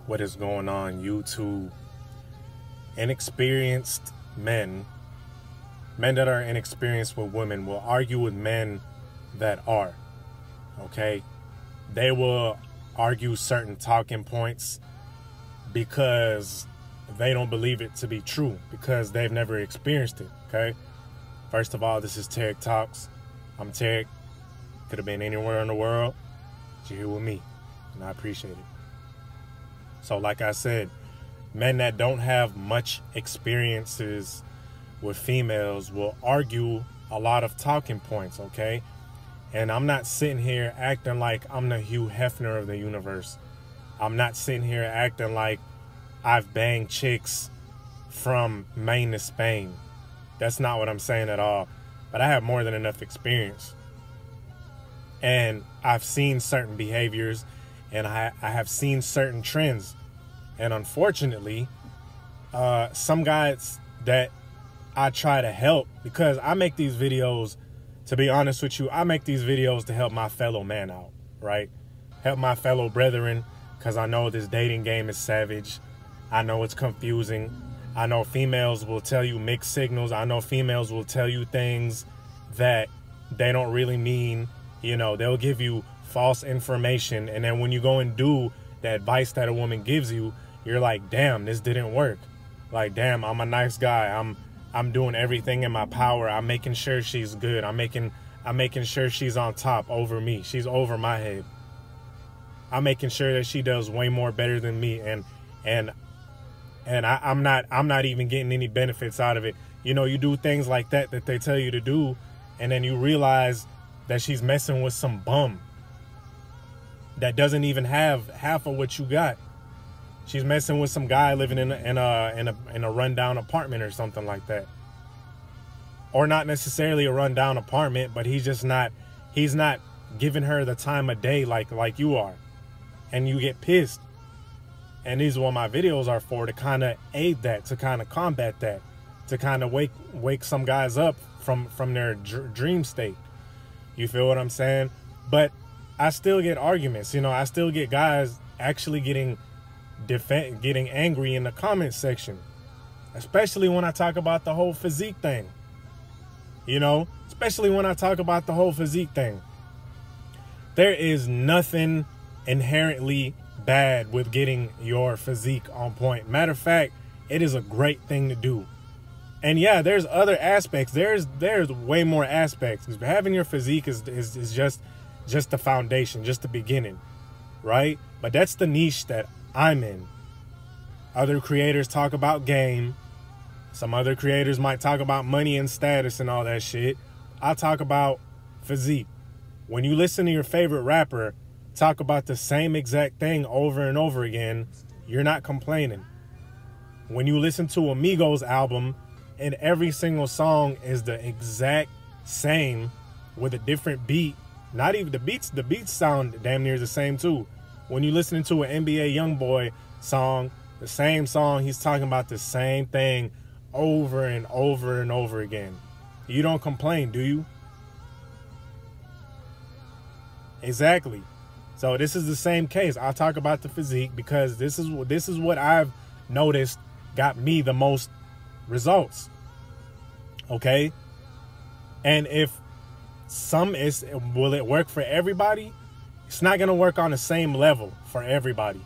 What is going on, YouTube? Inexperienced men that are inexperienced with women will argue with men that are, okay? They will argue certain talking points because they don't believe it to be true, because they've never experienced it, okay? First of all, this is Tarek Talks. I'm Tarek. Could have been anywhere in the world, but you're here with me, and I appreciate it. So like I said, men that don't have much experiences with females will argue a lot of talking points, okay? And I'm not sitting here acting like I'm the Hugh Hefner of the universe. I'm not sitting here acting like I've banged chicks from Maine to Spain. That's not what I'm saying at all. But I have more than enough experience. And I've seen certain behaviors, and I have seen certain trends. And unfortunately, some guys that I try to help, because I make these videos, to be honest with you, I make these videos to help my fellow man out, right? Help my fellow brethren, because I know this dating game is savage. I know it's confusing. I know females will tell you mixed signals. I know females will tell you things that they don't really mean. You know, they'll give you false information, and then when you go and do the advice that a woman gives you, you're like, damn, this didn't work. Like, damn, I'm a nice guy. I'm doing everything in my power. I'm making sure she's good. I'm making sure she's on top over me. She's over my head. I'm making sure that she does way more better than me, and I'm not even getting any benefits out of it. You know, you do things like that they tell you to do, and then you realize that she's messing with some bum that doesn't even have half of what you got. She's messing with some guy living in a rundown apartment or something like that. Or not necessarily a rundown apartment, but he's not giving her the time of day like you are. And you get pissed. And these are what my videos are for, to kind of aid that, to kind of combat that, to kind of wake some guys up from their dream state. You feel what I'm saying? But I still get arguments. You know, I still get guys actually getting angry in the comment section, especially when I talk about the whole physique thing. You know, especially when I talk about the whole physique thing. There is nothing inherently bad with getting your physique on point. Matter of fact, it is a great thing to do. And yeah, there's other aspects. There's way more aspects. Having your physique is just the foundation, just the beginning, right? But that's the niche that I'm in. Other creators talk about game. Some other creators might talk about money and status and all that shit. I talk about physique. When you listen to your favorite rapper talk about the same exact thing over and over again, you're not complaining. When you listen to a Migos album and every single song is the exact same with a different beat, not even the beats sound damn near the same too. When you listen to an NBA Youngboy song, the same song, he's talking about the same thing over and over and over again. You don't complain, do you? Exactly. So this is the same case. I'll talk about the physique because this is what I've noticed got me the most results. Okay? And will it work for everybody? It's not going to work on the same level for everybody.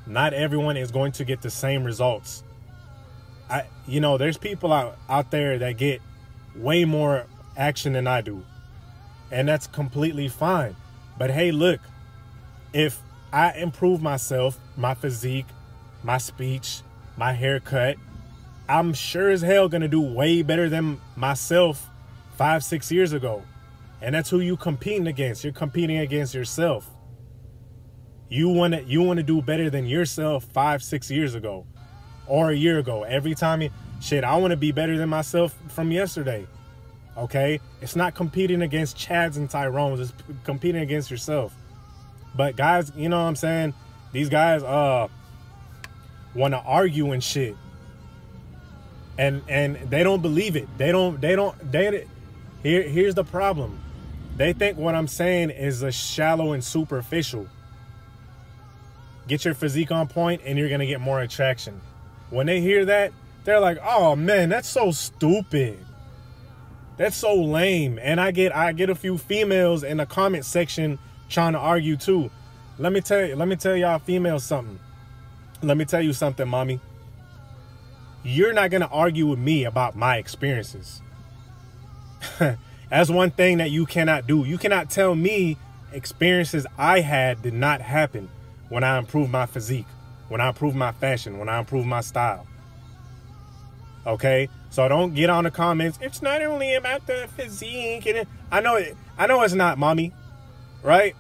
Not everyone is going to get the same results. You know, there's people out there that get way more action than I do. And that's completely fine. But hey, look, if I improve myself, my physique, my speech, my haircut, I'm sure as hell going to do way better than myself 5-6 years ago. And that's who you competing against. You're competing against yourself. You want to do better than yourself 5-6 years ago or a year ago. Every time I want to be better than myself from yesterday. Okay? It's not competing against Chads and Tyrones. It's competing against yourself. But guys, you know what I'm saying? These guys want to argue and shit. And they don't believe it. Here's the problem. They think what I'm saying is a shallow and superficial. Get your physique on point and you're going to get more attraction. When they hear that, they're like, oh man, that's so stupid. That's so lame. And I get a few females in the comment section trying to argue too. Let me tell y'all females something. Let me tell you something, mommy. You're not going to argue with me about my experiences. That's one thing that you cannot do. You cannot tell me experiences I had did not happen when I improved my physique, when I improved my fashion, when I improved my style. Okay? So don't get on the comments. It's not only about the physique. And I know it's not, mommy. Right?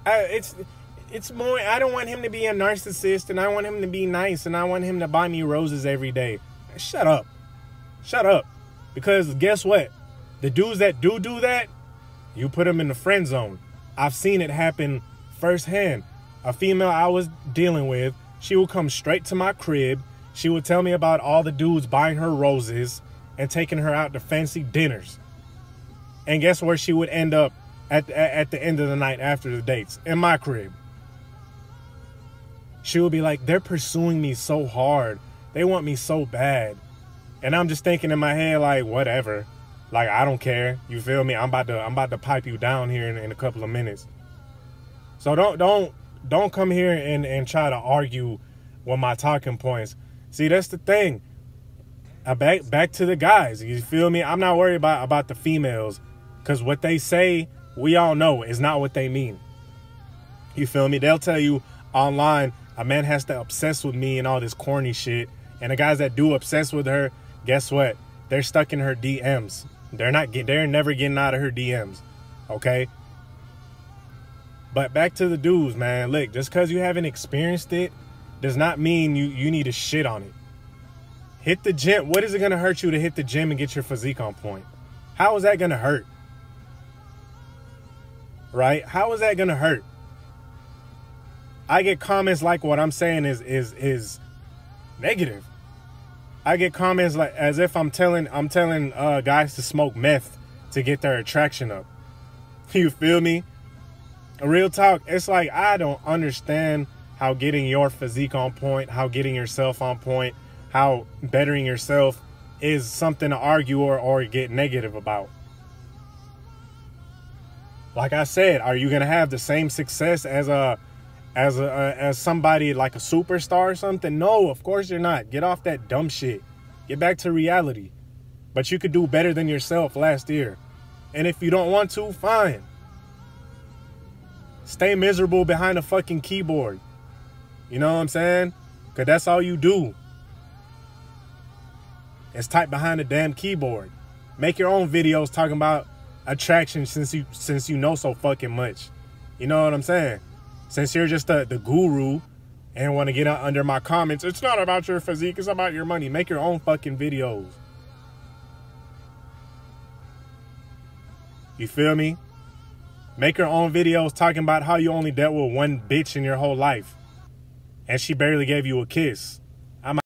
It's more, I don't want him to be a narcissist, and I want him to be nice, and I want him to buy me roses every day. Shut up. Shut up. Because guess what? The dudes that do that, you put them in the friend zone. I've seen it happen firsthand. A female I was dealing with, she would come straight to my crib. She would tell me about all the dudes buying her roses and taking her out to fancy dinners. And guess where she would end up at the end of the night after the dates? In my crib. She would be like, they're pursuing me so hard. They want me so bad. And I'm just thinking in my head, like, whatever. Like, I don't care. You feel me? I'm about to pipe you down here in a couple of minutes. So don't come here and try to argue with my talking points. See, that's the thing. Back to the guys. You feel me? I'm not worried about the females, because what they say, we all know, is not what they mean. You feel me? They'll tell you online, a man has to obsess with me and all this corny shit. And the guys that do obsess with her, guess what? They're stuck in her DMs. They're never getting out of her DMs. Okay? But back to the dudes, man. Look, just because you haven't experienced it does not mean you need to shit on it. Hit the gym. What is it going to hurt you to hit the gym and get your physique on point? How is that going to hurt? Right? How is that going to hurt? I get comments like what I'm saying is negative. I get comments like as if I'm telling guys to smoke meth to get their attraction up. You feel me? Real talk. It's like, I don't understand how getting your physique on point, how getting yourself on point, how bettering yourself is something to argue or get negative about. Like I said, are you gonna have the same success as somebody like a superstar or something? No, of course you're not. Get off that dumb shit. Get back to reality. But you could do better than yourself last year. And if you don't want to, fine. Stay miserable behind a fucking keyboard. You know what I'm saying? Because that's all you do. Is type behind a damn keyboard. Make your own videos talking about attraction since you know so fucking much. You know what I'm saying? Since you're just the guru and want to get under my comments, it's not about your physique, it's about your money. Make your own fucking videos. You feel me? Make your own videos talking about how you only dealt with one bitch in your whole life. And she barely gave you a kiss.